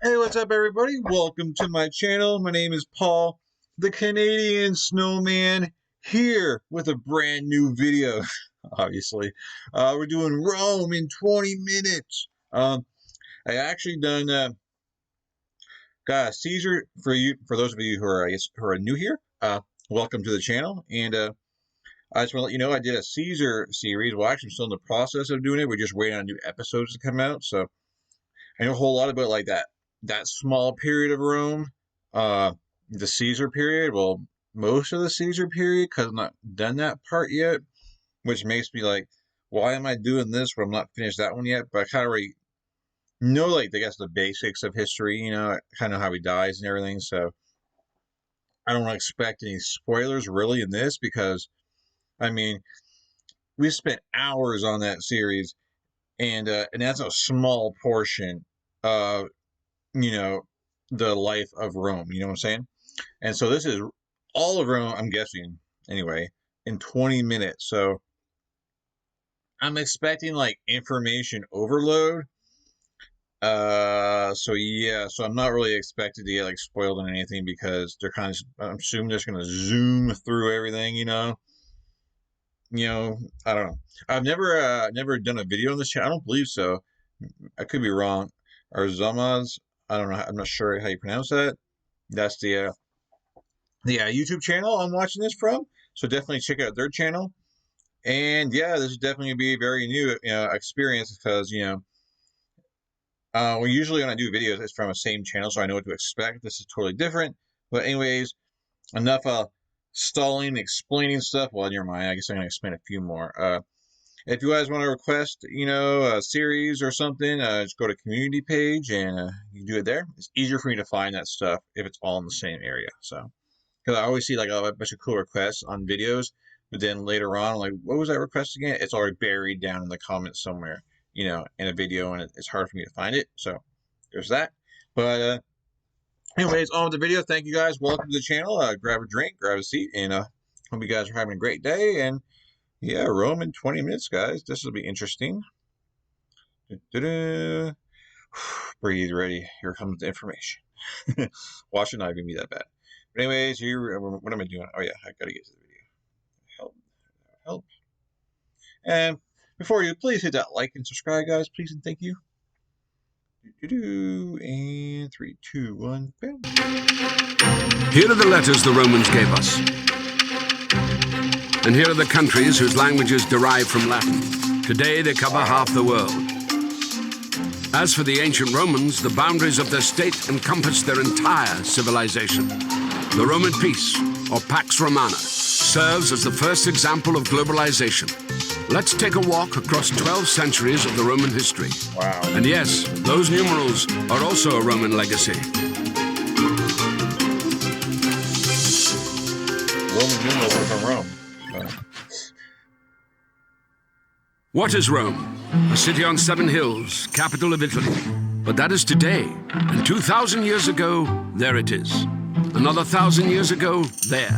Hey, what's up, everybody? Welcome to my channel. My name is Paul, the Canadian Snowman, here with a brand new video. Obviously, we're doing Rome in 20 minutes. I actually done got a Caesar for you. For those of you who are, I guess, who are new here, welcome to the channel. And I just want to let you know I did a Caesar series. Well, actually, I'm still in the process of doing it. We're just waiting on new episodes to come out. So I know a whole lot about like that small period of Rome, uh, the Caesar period. Well, most of the Caesar period, because I'm not done that part yet, which makes me like, why am I doing this when I'm not finished that one yet? But I kind of already know, like, I guess the basics of history. I kind of know how he dies and everything. So I don't expect any spoilers really in this because I mean we spent hours on that series, and that's a small portion of you know, the life of Rome. You know what I'm saying? And so this is all of Rome, I'm guessing, anyway, in 20 minutes. So I'm expecting like information overload. So yeah, so I'm not really expected to get like spoiled on anything because they're kind of, I'm assuming they're just gonna zoom through everything. I don't know. I've never done a video on this channel. I don't believe so. I could be wrong. Or Zamaz, I don't know. I'm not sure how you pronounce that. That's the YouTube channel I'm watching this from. So definitely check out their channel. And yeah, this is definitely gonna be a very new experience because well, usually when I do videos, it's from the same channel, so I know what to expect. This is totally different. But anyways, enough stalling, explaining stuff. Well, in your mind, I guess I'm gonna explain a few more. If you guys want to request, a series or something, just go to community page and you can do it there. It's easier for me to find that stuff if it's all in the same area. So. Because I always see like a bunch of cool requests on videos, but then later on, I'm like, what was that request again? It's already buried down in the comments somewhere, in a video, and it's hard for me to find it. So there's that. But anyways, on with the video. Thank you guys. Welcome to the channel. Grab a drink, grab a seat, and hope you guys are having a great day. And yeah, Rome in 20 minutes, guys. This will be interesting. Da-da-da. Breathe, ready. Here comes the information. Watch it not even be that bad. But anyways, here, what am I doing? Oh yeah, I gotta get to the video. Help, help. And before you, please hit that like and subscribe, guys, please and thank you. And 3, 2, 1, bam. Here are the letters the Romans gave us. And here are the countries whose languages derive from Latin. Today they cover half the world. As for the ancient Romans, the boundaries of their state encompassed their entire civilization. The Roman peace, or Pax Romana, serves as the first example of globalization. Let's take a walk across 12 centuries of the Roman history. Wow. And yes, those numerals are also a Roman legacy. Roman numerals are from Rome. What is Rome? A city on 7 hills, capital of Italy. But that is today. And 2,000 years ago, there it is. Another 1,000 years ago, there.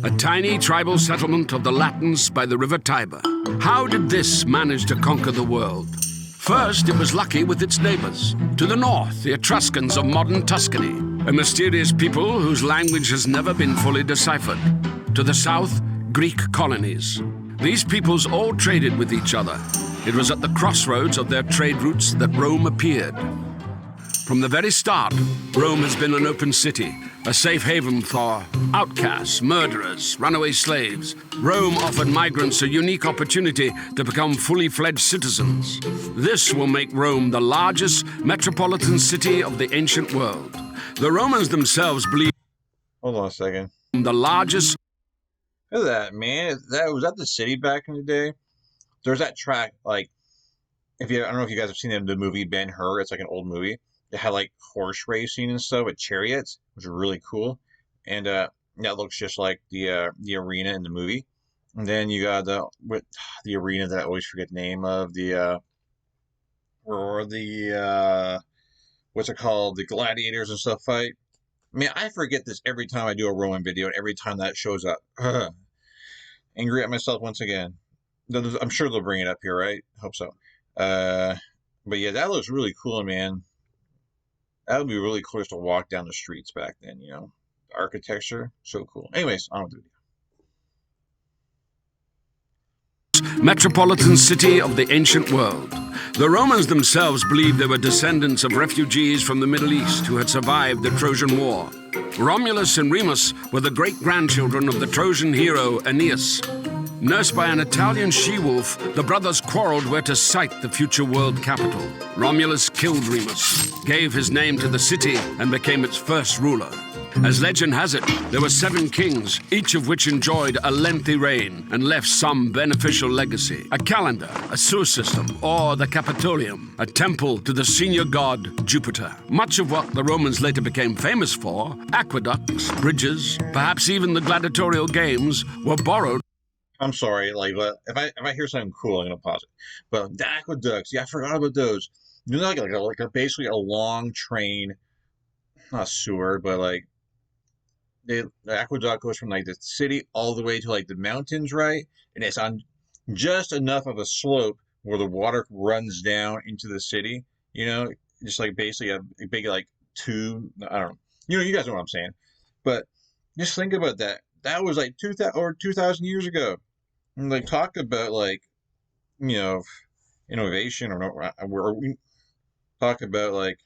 A tiny tribal settlement of the Latins by the river Tiber. How did this manage to conquer the world? First, it was lucky with its neighbors. To the north, the Etruscans of modern Tuscany, a mysterious people whose language has never been fully deciphered. To the south, Greek colonies. These peoples all traded with each other. It was at the crossroads of their trade routes that Rome appeared. From the very start, Rome has been an open city, a safe haven for outcasts, murderers, runaway slaves. Rome offered migrants a unique opportunity to become fully fledged citizens. This will make Rome the largest metropolitan city of the ancient world. The Romans themselves believed Hold on a second. the largest. Look at that, man. Was that the city back in the day? There's that track, like, I don't know if you guys have seen the movie Ben-Hur. It's like an old movie. It had like horse racing and stuff with chariots, which are really cool. And that looks just like the arena in the movie. And then you got the arena that I always forget the name of, what's it called? The gladiators and stuff fight. Man, I forget this every time I do a Roman video and every time that shows up. Angry at myself once again. I'm sure they'll bring it up here, right? Hope so. But yeah, that looks really cool, man. That would be really cool to walk down the streets back then, you know. The architecture, so cool. Anyways, on with the video. Metropolitan city of the ancient world. The Romans themselves believed they were descendants of refugees from the Middle East who had survived the Trojan War. Romulus and Remus were the great-grandchildren of the Trojan hero Aeneas. Nursed by an Italian she-wolf, the brothers quarreled where to site the future world capital. Romulus killed Remus, gave his name to the city, and became its first ruler. As legend has it, there were 7 kings, each of which enjoyed a lengthy reign and left some beneficial legacy. A calendar, a sewer system, or the Capitolium, a temple to the senior god Jupiter. Much of what the Romans later became famous for, aqueducts, bridges, perhaps even the gladiatorial games, were borrowed. I'm sorry, like, but if I hear something cool, I'm gonna pause it. But the aqueducts, yeah, I forgot about those. You know, basically a long train, not sewer, but like the aqueduct goes from like the city all the way to like the mountains, right? And it's on just enough of a slope where the water runs down into the city. You know, just like basically a big like tube. I don't know. You know, you guys know what I'm saying. But just think about that. That was like 2,000 years ago. And like talk about like, you know, innovation or we talk about like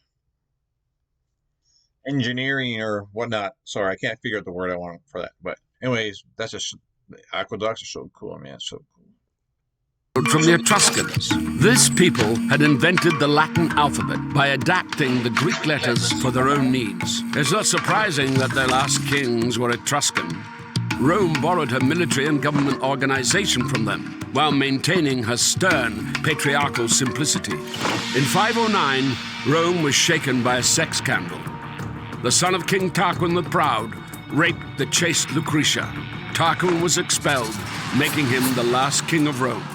engineering or whatnot. Sorry, I can't figure out the word I want for that. But anyways, that's just the aqueducts are so cool, man. So cool. From the Etruscans. This people had invented the Latin alphabet by adapting the Greek letters for their own needs. It's not surprising that their last kings were Etruscan. Rome borrowed her military and government organization from them, while maintaining her stern, patriarchal simplicity. In 509, Rome was shaken by a sex scandal. The son of King Tarquin the Proud raped the chaste Lucretia. Tarquin was expelled, making him the last king of Rome.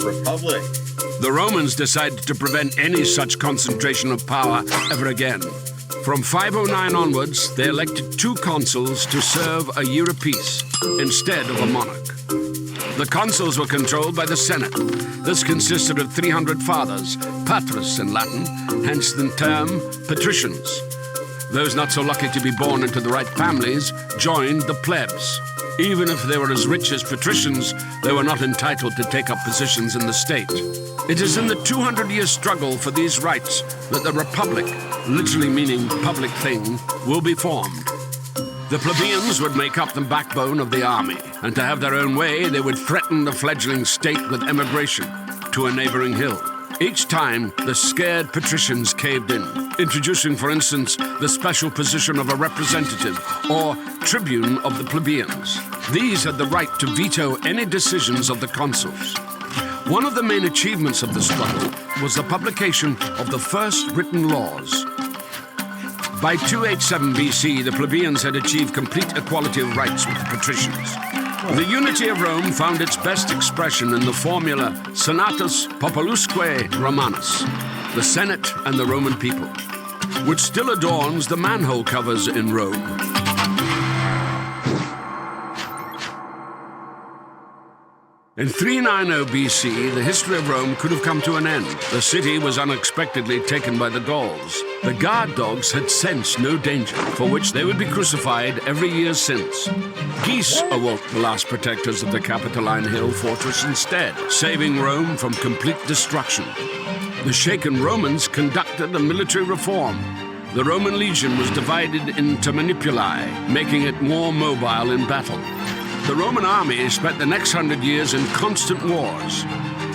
Republic. The Romans decided to prevent any such concentration of power ever again. From 509 onwards, they elected 2 consuls to serve a year apiece, instead of a monarch. The consuls were controlled by the Senate. This consisted of 300 fathers, patres in Latin, hence the term patricians. Those not so lucky to be born into the right families joined the plebs. Even if they were as rich as patricians, they were not entitled to take up positions in the state. It is in the 200-year struggle for these rights that the Republic, literally meaning public thing, will be formed. The plebeians would make up the backbone of the army, and to have their own way, they would threaten the fledgling state with emigration to a neighboring hill. Each time, the scared patricians caved in, introducing, for instance, the special position of a representative or tribune of the plebeians. These had the right to veto any decisions of the consuls. One of the main achievements of the struggle was the publication of the first written laws. By 287 BC, the plebeians had achieved complete equality of rights with the patricians. The unity of Rome found its best expression in the formula Senatus Populusque Romanus, the Senate and the Roman people, which still adorns the manhole covers in Rome. In 390 BC, the history of Rome could have come to an end. The city was unexpectedly taken by the Gauls. The guard dogs had sensed no danger, for which they would be crucified every year since. Geese awoke the last protectors of the Capitoline Hill fortress instead, saving Rome from complete destruction. The shaken Romans conducted a military reform. The Roman legion was divided into manipuli, making it more mobile in battle. The Roman army spent the next 100 years in constant wars.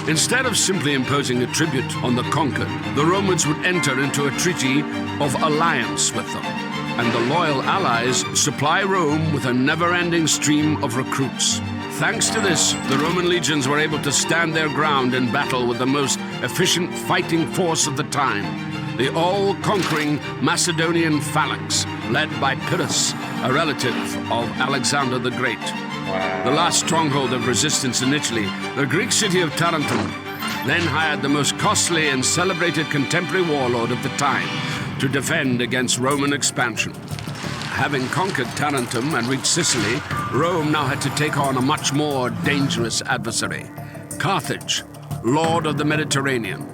Instead of simply imposing a tribute on the conquered, the Romans would enter into a treaty of alliance with them, and the loyal allies supply Rome with a never-ending stream of recruits. Thanks to this, the Roman legions were able to stand their ground in battle with the most efficient fighting force of the time, the all-conquering Macedonian phalanx, led by Pyrrhus, a relative of Alexander the Great. The last stronghold of resistance in Italy, the Greek city of Tarentum, then hired the most costly and celebrated contemporary warlord of the time to defend against Roman expansion. Having conquered Tarentum and reached Sicily, Rome now had to take on a much more dangerous adversary, Carthage, lord of the Mediterranean.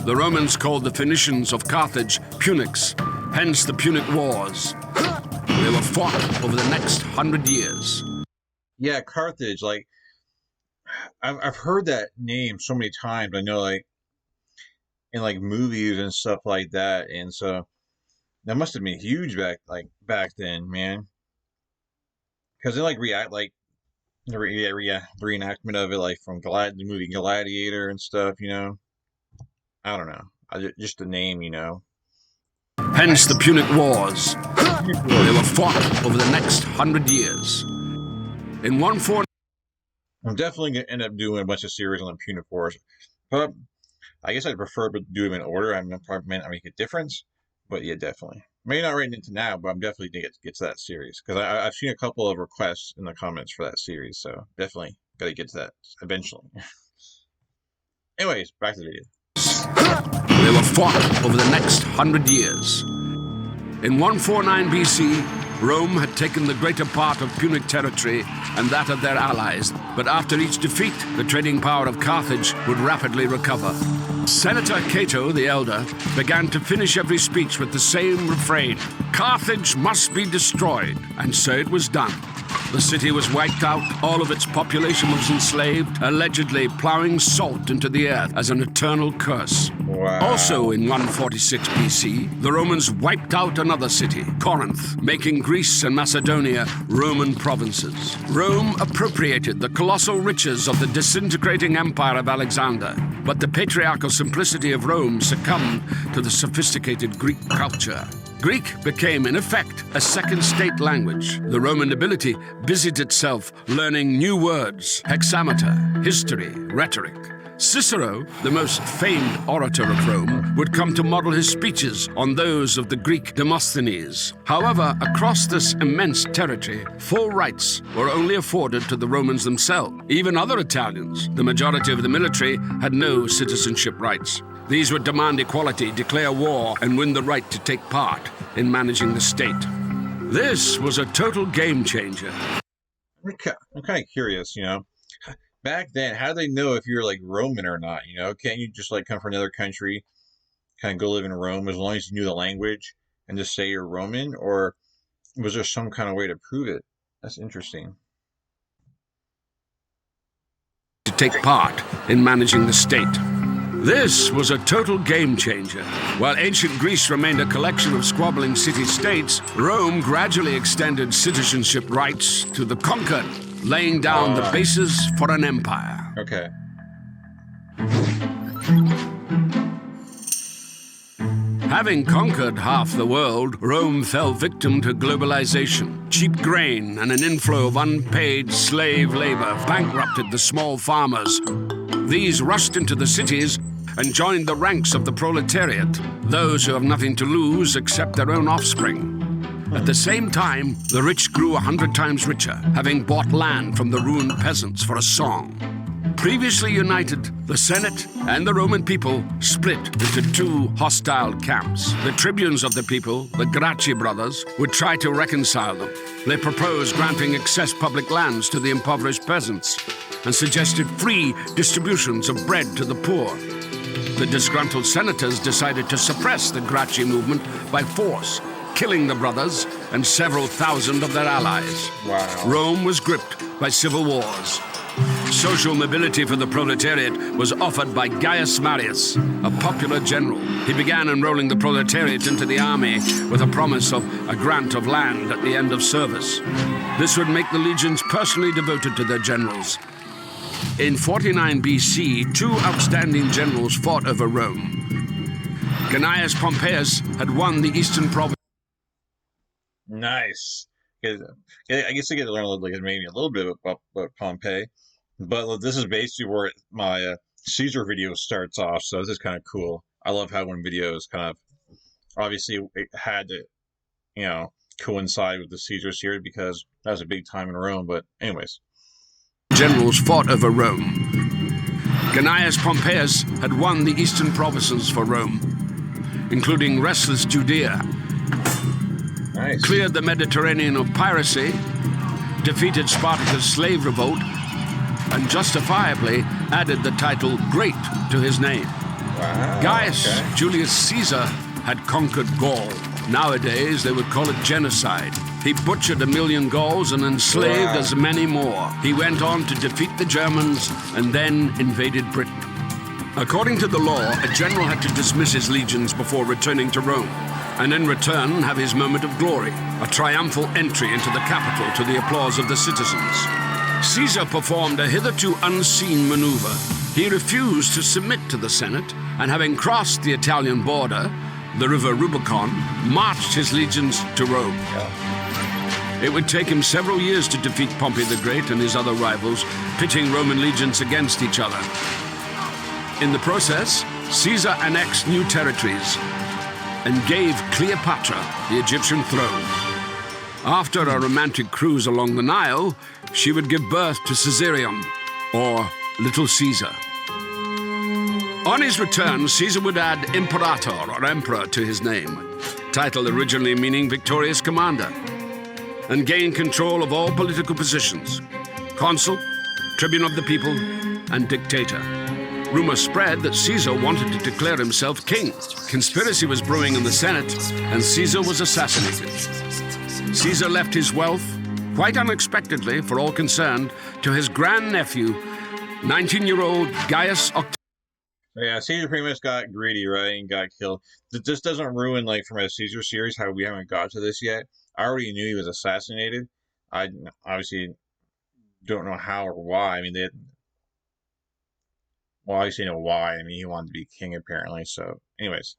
The Romans called the Phoenicians of Carthage Punics, hence the Punic Wars. They were fought over the next 100 years. Yeah, Carthage. Like, I've heard that name so many times. I know, like, in like movies and stuff like that, and so that must have been huge back then, man. Because they like react like the reenactment of it, like from the movie Gladiator and stuff. I don't know. Just the name, Hence the Punic Wars. They were fought over the next 100 years. In 149, I'm definitely gonna end up doing a bunch of series on the Punic Wars, but I guess I'd prefer to do them in order. I might make a difference, but yeah, definitely. Maybe not right into now, but I'm definitely gonna get to that series because I've seen a couple of requests in the comments for that series, so definitely gotta get to that eventually. Anyways, back to the video. they were fought over the next 100 years. In 149 BC, Rome had taken the greater part of Punic territory and that of their allies, but after each defeat, the trading power of Carthage would rapidly recover. Senator Cato the Elder began to finish every speech with the same refrain: Carthage must be destroyed, and so it was done. The city was wiped out, all of its population was enslaved, allegedly plowing salt into the earth as an eternal curse. Wow. Also in 146 BC, the Romans wiped out another city, Corinth, making Greece and Macedonia Roman provinces. Rome appropriated the colossal riches of the disintegrating empire of Alexander, but the patriarchal simplicity of Rome succumbed to the sophisticated Greek culture. Greek became, in effect, a second state language. The Roman nobility busied itself learning new words, hexameter, history, rhetoric. Cicero, the most famed orator of Rome, would come to model his speeches on those of the Greek Demosthenes. However, across this immense territory, full rights were only afforded to the Romans themselves. Even other Italians, the majority of the military, had no citizenship rights. These would demand equality, declare war, and win the right to take part in managing the state. This was a total game changer. I'm kind of curious, back then, how do they know if you're like Roman or not? Can't you just like come from another country, kind of go live in Rome as long as you knew the language and just say you're Roman? Or was there some kind of way to prove it? That's interesting. To take part in managing the state. This was a total game changer. While ancient Greece remained a collection of squabbling city-states, Rome gradually extended citizenship rights to the conquered, laying down the basis for an empire. Okay. Having conquered half the world, Rome fell victim to globalization. Cheap grain and an inflow of unpaid slave labor bankrupted the small farmers. These rushed into the cities and joined the ranks of the proletariat, those who have nothing to lose except their own offspring. At the same time, the rich grew 100 times richer, having bought land from the ruined peasants for a song. Previously united, the Senate and the Roman people split into two hostile camps. The tribunes of the people, the Gracchi brothers, would try to reconcile them. They proposed granting excess public lands to the impoverished peasants and suggested free distributions of bread to the poor. The disgruntled senators decided to suppress the Gracchi movement by force, killing the brothers and several thousand of their allies. Wow. Rome was gripped by civil wars. Social mobility for the proletariat was offered by Gaius Marius, a popular general. He began enrolling the proletariat into the army with a promise of a grant of land at the end of service. This would make the legions personally devoted to their generals. In 49 BC, two outstanding generals fought over Rome. Gnaeus Pompeius had won the eastern province. Nice. I guess I get to learn maybe a little bit about Pompey, but this is basically where my Caesar video starts off. So this is kind of cool. I love how when videos kind of obviously it had to coincide with the Caesar series because that was a big time in Rome. But anyways, generals fought over Rome. Gnaeus Pompeius had won the eastern provinces for Rome, including restless Judea. Nice. Cleared the Mediterranean of piracy, defeated Spartacus' slave revolt, and justifiably added the title Great to his name. Wow. Gaius Okay. Julius Caesar had conquered Gaul. Nowadays, they would call it genocide. He butchered 1 million Gauls and enslaved as many more. He went on to defeat the Germans and then invaded Britain. According to the law, a general had to dismiss his legions before returning to Rome, and in return have his moment of glory, a triumphal entry into the capital to the applause of the citizens. Caesar performed a hitherto unseen maneuver. He refused to submit to the Senate, and having crossed the Italian border, the river Rubicon, marched his legions to Rome. It would take him several years to defeat Pompey the Great and his other rivals, pitting Roman legions against each other. In the process, Caesar annexed new territories and gave Cleopatra the Egyptian throne. After a romantic cruise along the Nile, she would give birth to Caesarion, or Little Caesar. On his return, Caesar would add Imperator, or Emperor, to his name, title originally meaning victorious commander, and gain control of all political positions: consul, tribune of the people, and dictator. Rumor spread that Caesar wanted to declare himself king. Conspiracy was brewing in the Senate, and Caesar was assassinated. Caesar left his wealth, quite unexpectedly for all concerned, to his grandnephew, 19-year-old Gaius Octavius. Yeah, Caesar pretty much got greedy, right, and got killed. This doesn't ruin, like, from a Caesar series, how we haven't got to this yet. I already knew he was assassinated. I obviously don't know how or why. I mean, well, obviously know why. I mean, he wanted to be king, apparently. So, anyways,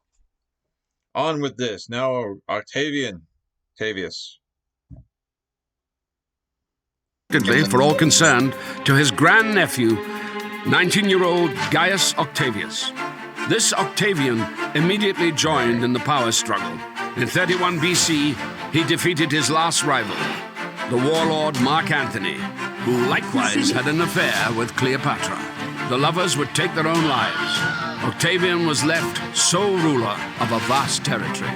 on with this. Now, Octavius. For all concerned, to his grandnephew, 19-year-old Gaius Octavius. This Octavian immediately joined in the power struggle. In 31 BC, he defeated his last rival, the warlord Mark Antony, who likewise had an affair with Cleopatra. The lovers would take their own lives. Octavian was left sole ruler of a vast territory.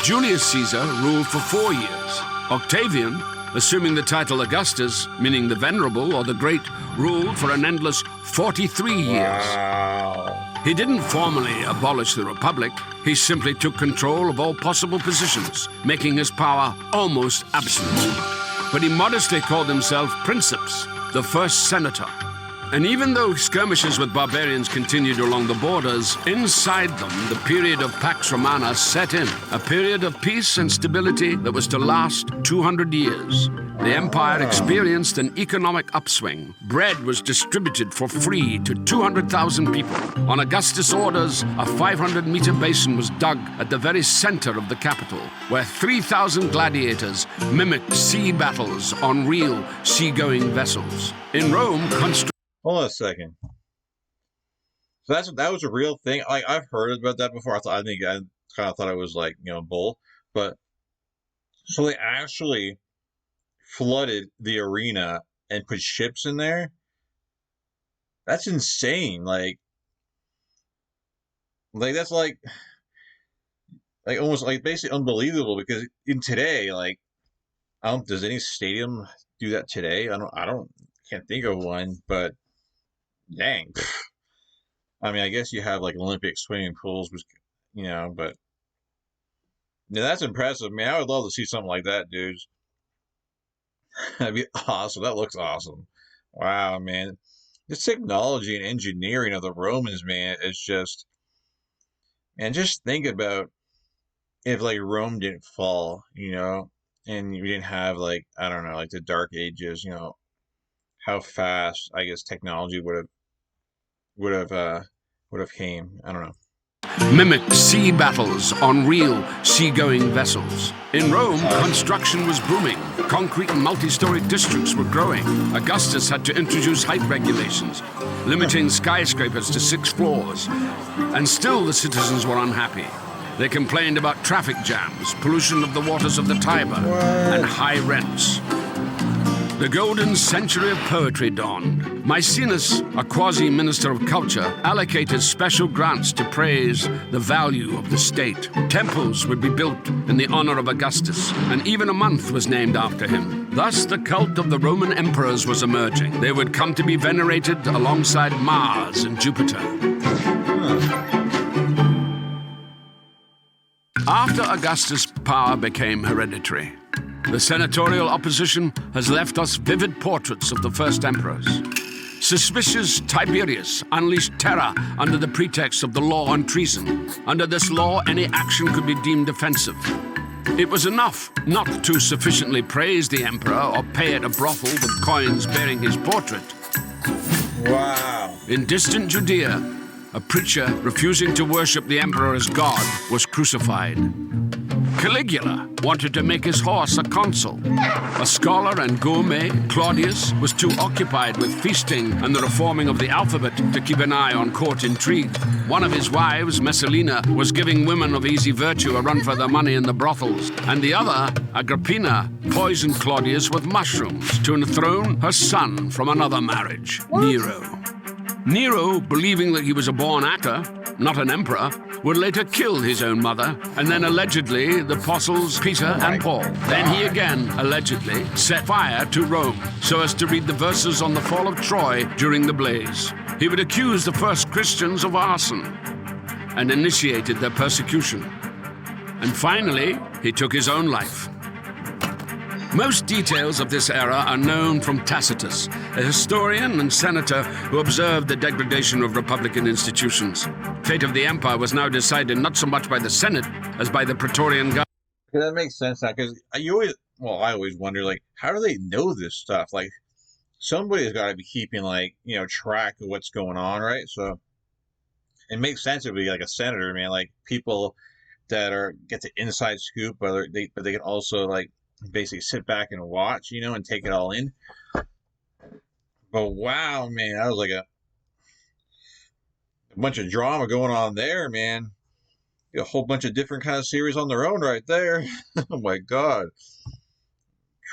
Julius Caesar ruled for 4 years. Octavian, assuming the title Augustus, meaning the Venerable or the Great, ruled for an endless 43 years. Wow. He didn't formally abolish the Republic. He simply took control of all possible positions, making his power almost absolute. But he modestly called himself Princeps, the first senator. And even though skirmishes with barbarians continued along the borders, inside them the period of Pax Romana set in, a period of peace and stability that was to last 200 years. The empire experienced an economic upswing. Bread was distributed for free to 200,000 people. On Augustus' orders, a 500-meter basin was dug at the very center of the capital, where 3,000 gladiators mimicked sea battles on real seagoing vessels. In Rome, Hold on a second. So that was a real thing. Like, I've heard about that before. I kind of thought it was like, bull. But so they actually flooded the arena and put ships in there. That's insane. Like that's like almost like basically unbelievable, because in today, like, does any stadium do that today? Can't think of one, but dang. I mean, I guess you have like Olympic swimming pools, which, but yeah, that's impressive. Man, I would love to see something like that, dudes. That'd be awesome. That looks awesome. Wow, man. This technology and engineering of the Romans, man, is just, and just think about if like Rome didn't fall, and we didn't have like, I don't know, like the Dark Ages, how fast I guess technology would have came. I don't know. Mimicked sea battles on real seagoing vessels. In Rome, construction was booming. Concrete and multi-story districts were growing. Augustus had to introduce height regulations, limiting skyscrapers to 6 floors. And still the citizens were unhappy. They complained about traffic jams, pollution of the waters of the Tiber, and high rents. The golden century of poetry dawned. Maecenas, a quasi-minister of culture, allocated special grants to praise the value of the state. Temples would be built in the honor of Augustus, and even a month was named after him. Thus, the cult of the Roman emperors was emerging. They would come to be venerated alongside Mars and Jupiter. After Augustus' power became hereditary, the senatorial opposition has left us vivid portraits of the first emperors. Suspicious Tiberius unleashed terror under the pretext of the law on treason. Under this law, any action could be deemed offensive. It was enough not to sufficiently praise the emperor or pay at a brothel with coins bearing his portrait. Wow. In distant Judea, a preacher refusing to worship the emperor as God was crucified. Caligula wanted to make his horse a consul. A scholar and gourmet, Claudius, was too occupied with feasting and the reforming of the alphabet to keep an eye on court intrigue. One of his wives, Messalina, was giving women of easy virtue a run for their money in the brothels, and the other, Agrippina, poisoned Claudius with mushrooms to enthrone her son from another marriage, Nero. Nero, believing that he was a born actor, not an emperor, would later kill his own mother, and then allegedly the apostles Peter and Paul. Then he again, allegedly, set fire to Rome so as to read the verses on the fall of Troy during the blaze. He would accuse the first Christians of arson and initiated their persecution. And finally, he took his own life. Most details of this era are known from Tacitus, a historian and senator who observed the degradation of republican institutions. Fate of the empire was now decided not so much by the Senate as by the Praetorian Guard. That makes sense now, because I always wonder, like, how do they know this stuff? Like, somebody's got to be keeping, like, track of what's going on, right? So it makes sense to be like a senator, man. Like, people that get the inside scoop, but they can also, like, basically sit back and watch, and take it all in. But wow, man, that was like a bunch of drama going on there, man. A whole bunch of different kind of series on their own right there. Oh my God.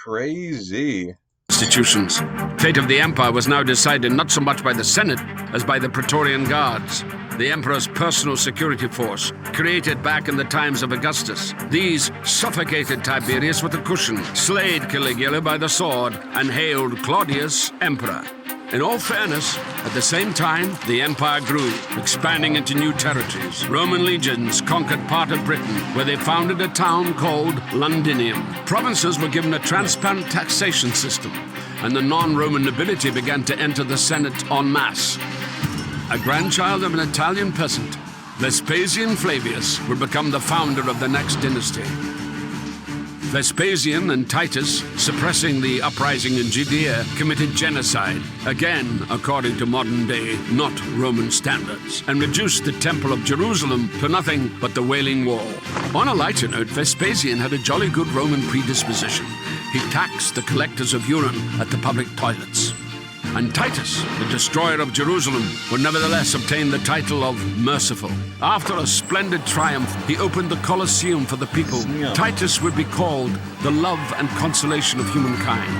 Crazy. Institutions. Fate of the empire was now decided not so much by the Senate as by the Praetorian Guards, the emperor's personal security force, created back in the times of Augustus. These suffocated Tiberius with a cushion, slayed Caligula by the sword, and hailed Claudius emperor. In all fairness, at the same time, the empire grew, expanding into new territories. Roman legions conquered part of Britain, where they founded a town called Londinium. Provinces were given a transparent taxation system, and the non-Roman nobility began to enter the Senate en masse. A grandchild of an Italian peasant, Vespasian Flavius would become the founder of the next dynasty. Vespasian and Titus, suppressing the uprising in Judea, committed genocide, again according to modern-day, not Roman standards, and reduced the Temple of Jerusalem to nothing but the Wailing Wall. On a lighter note, Vespasian had a jolly good Roman predisposition. He taxed the collectors of urine at the public toilets. And Titus, the destroyer of Jerusalem, would nevertheless obtain the title of Merciful. After a splendid triumph, he opened the Colosseum for the people. Titus would be called the love and consolation of humankind.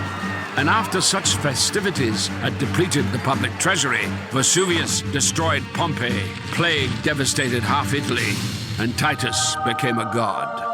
And after such festivities had depleted the public treasury, Vesuvius destroyed Pompeii, plague devastated half Italy, and Titus became a god.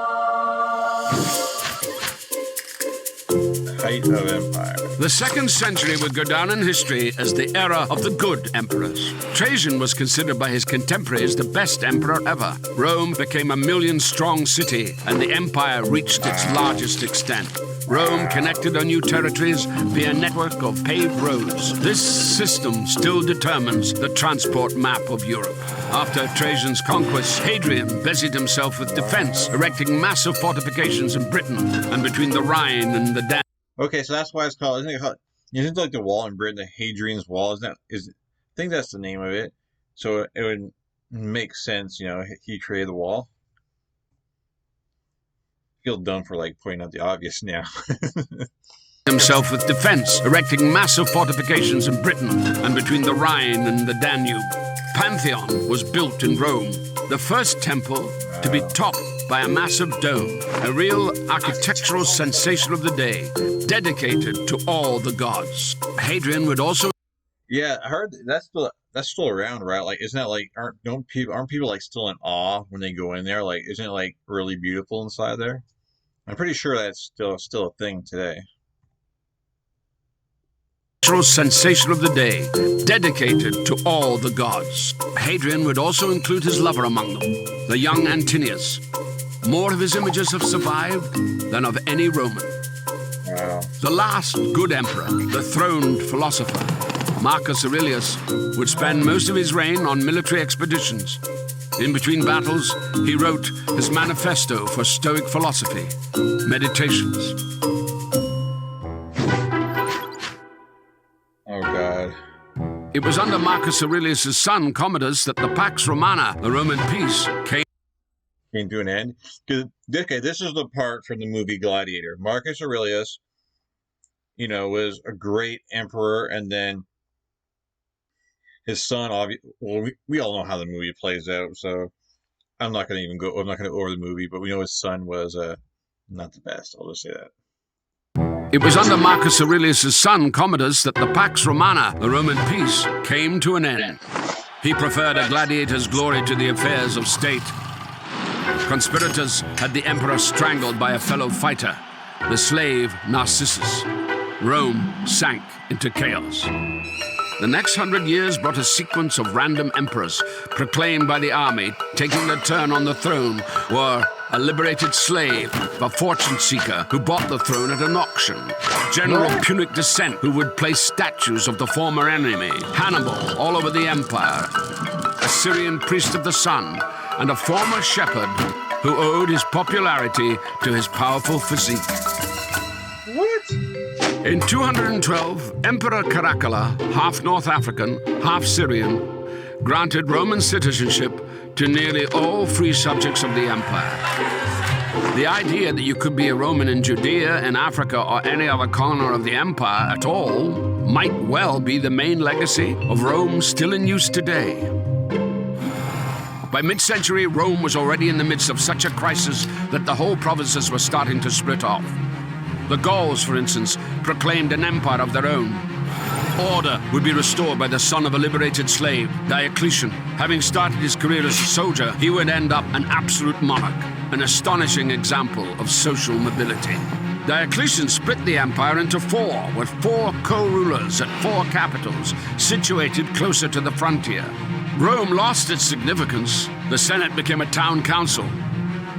Height of empire. The 2nd century would go down in history as the era of the good emperors. Trajan was considered by his contemporaries the best emperor ever. Rome became a million-strong city, and the empire reached its largest extent. Rome connected her new territories via a network of paved roads. This system still determines the transport map of Europe. After Trajan's conquest, Hadrian busied himself with defense, erecting massive fortifications in Britain and between the Rhine and the Danube. Okay, so that's why it's called. Isn't it like the wall in Britain, the Hadrian's Wall? I think that's the name of it. So it would make sense, he created the wall. Feel dumb for pointing out the obvious now. Himself with defense, erecting massive fortifications in Britain and between the Rhine and the Danube. Pantheon was built in Rome, the first temple to be topped by a massive dome, a real architectural sensation of the day, dedicated to all the gods. Hadrian would also... Yeah, I heard that's still around, right? Like, isn't that like aren't people like still in awe when they go in there? Like, isn't it like really beautiful inside there? I'm pretty sure that's still a thing today. Sensation of the day, dedicated to all the gods. Hadrian would also include his lover among them, the young Antinius. More of his images have survived than of any Roman. Wow. The last good emperor, the throned philosopher, Marcus Aurelius, would spend most of his reign on military expeditions. In between battles, he wrote his manifesto for Stoic philosophy, Meditations. Oh, God. It was under Marcus Aurelius' son, Commodus, that the Pax Romana, the Roman peace, came to an end. Okay, this is the part from the movie Gladiator. Marcus Aurelius, was a great emperor, and then his son, we all know how the movie plays out, so I'm not going to go over the movie, but we know his son was not the best. I'll just say that. It was under Marcus Aurelius' son, Commodus, that the Pax Romana, the Roman peace, came to an end. He preferred a gladiator's glory to the affairs of state. Conspirators had the emperor strangled by a fellow fighter, the slave Narcissus. Rome sank into chaos. The next 100 years brought a sequence of random emperors proclaimed by the army, taking their turn on the throne, were a liberated slave, a fortune seeker who bought the throne at an auction, general of Punic descent who would place statues of the former enemy, Hannibal all over the empire, a Syrian priest of the sun, and a former shepherd who owed his popularity to his powerful physique. What? In 212, Emperor Caracalla, half North African, half Syrian, granted Roman citizenship to nearly all free subjects of the empire. The idea that you could be a Roman in Judea, in Africa, or any other corner of the empire at all might well be the main legacy of Rome still in use today. By mid-century, Rome was already in the midst of such a crisis that the whole provinces were starting to split off. The Gauls, for instance, proclaimed an empire of their own. Order would be restored by the son of a liberated slave, Diocletian. Having started his career as a soldier, he would end up an absolute monarch, an astonishing example of social mobility. Diocletian split the empire into four, with 4 co-rulers at 4 capitals, situated closer to the frontier. Rome lost its significance. The Senate became a town council.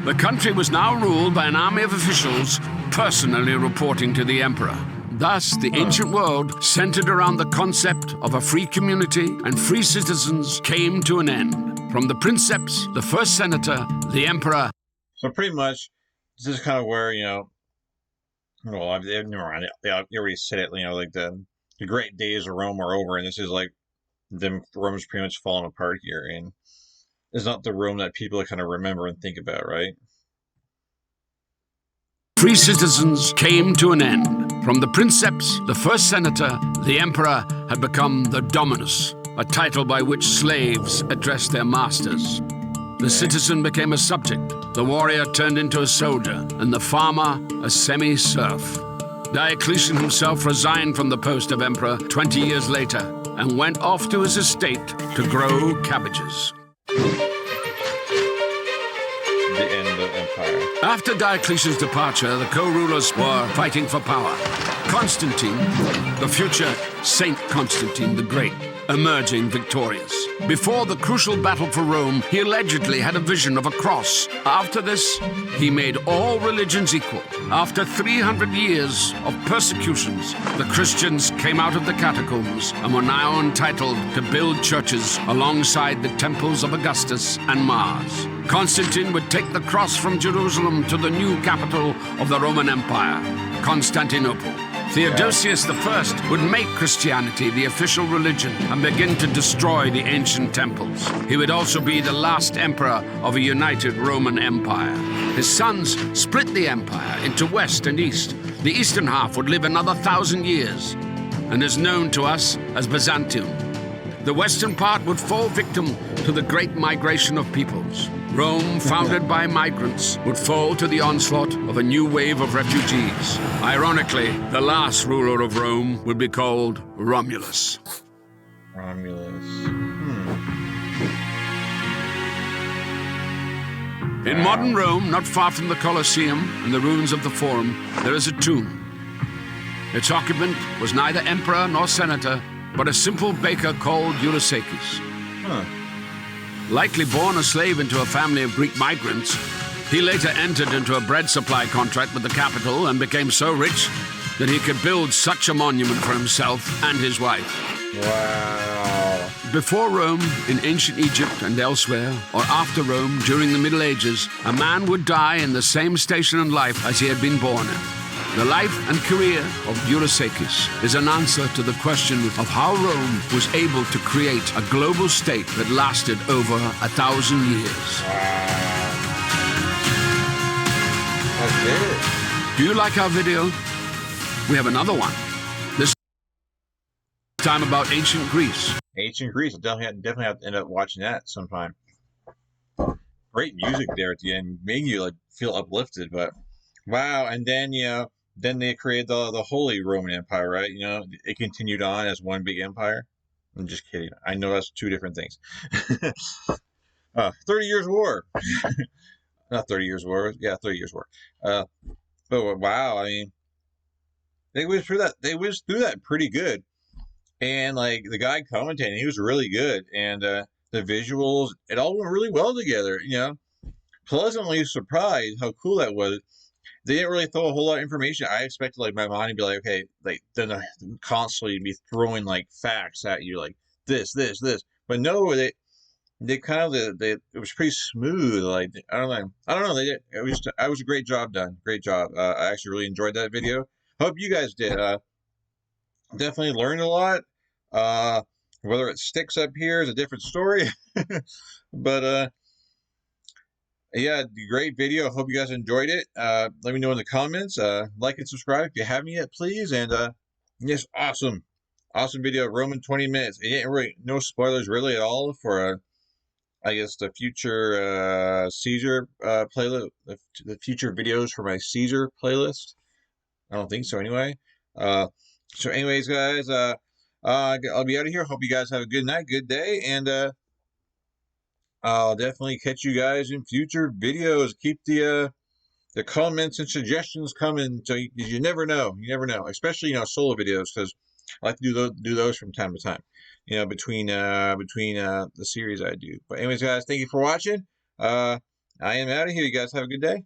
The country was now ruled by an army of officials personally reporting to the emperor. Thus, the ancient world, centered around the concept of a free community and free citizens, came to an end. From the princeps, the first senator, the emperor. So pretty much, this is kind of where, they already said it, like the great days of Rome are over, and this is like Rome's pretty much falling apart here, and it's not the Rome that people kind of remember and think about, right? Free citizens came to an end. From the princeps, the first senator, the emperor had become the dominus, a title by which slaves addressed their masters. The citizen became a subject, the warrior turned into a soldier, and the farmer a semi-serf. Diocletian himself resigned from the post of emperor 20 years later and went off to his estate to grow cabbages. The end of empire. After Diocletian's departure, the co-rulers were fighting for power. Constantine, the future Saint Constantine the Great, emerging victorious. Before the crucial battle for Rome, he allegedly had a vision of a cross. After this, he made all religions equal. After 300 years of persecutions, the Christians came out of the catacombs and were now entitled to build churches alongside the temples of Augustus and Mars. Constantine would take the cross from Jerusalem to the new capital of the Roman Empire, Constantinople. Theodosius I would make Christianity the official religion and begin to destroy the ancient temples. He would also be the last emperor of a united Roman Empire. His sons split the empire into west and east. The eastern half would live another 1,000 years and is known to us as Byzantium. The western part would fall victim to the great migration of peoples. Rome, founded by migrants, would fall to the onslaught of a new wave of refugees. Ironically, the last ruler of Rome would be called Romulus. Romulus. In modern Rome, not far from the Colosseum and the ruins of the Forum, there is a tomb. Its occupant was neither emperor nor senator, but a simple baker called Julius. Likely born a slave into a family of Greek migrants, he later entered into a bread supply contract with the capital and became so rich that he could build such a monument for himself and his wife. Wow. Before Rome, in ancient Egypt and elsewhere, or after Rome during the Middle Ages, a man would die in the same station in life as he had been born in. The life and career of Julius is an answer to the question of how Rome was able to create a global state that lasted over 1,000 years. Okay. Do you like our video? We have another one. This time about ancient Greece. Ancient Greece. I'll definitely have to end up watching that sometime. Great music there at the end, making you like feel uplifted. But wow, and then then they created the Holy Roman Empire, right? It continued on as one big empire. I'm just kidding. I know that's two different things. 30 Years War. Not 30 Years War. Yeah, 30 Years War. But wow, I mean, they was through that. They was through that pretty good. And like the guy commentating, he was really good. And the visuals, it all went really well together. Pleasantly surprised how cool that was. They didn't really throw a whole lot of information. I expected like my mind to be like, okay, like then constantly be throwing like facts at you, like this. But no, they kind of it was pretty smooth. Like I don't know. It was a great job done. Great job. I actually really enjoyed that video. Hope you guys did. Definitely learned a lot. Whether it sticks up here is a different story. But yeah, great video. Hope you guys enjoyed it. Let me know in the comments. Like and subscribe if you haven't yet, please. And yes, awesome video. Roman 20 minutes. It ain't really no spoilers really at all for I guess the future Caesar playlist. The future videos for my Caesar playlist. I don't think so anyway. So anyways, guys, I'll be out of here. Hope you guys have a good night, good day, and I'll definitely catch you guys in future videos. Keep the comments and suggestions coming, so you never know. You never know, especially solo videos, because I like to do those from time to time. Between the series I do. But anyways, guys, thank you for watching. I am out of here. You guys have a good day.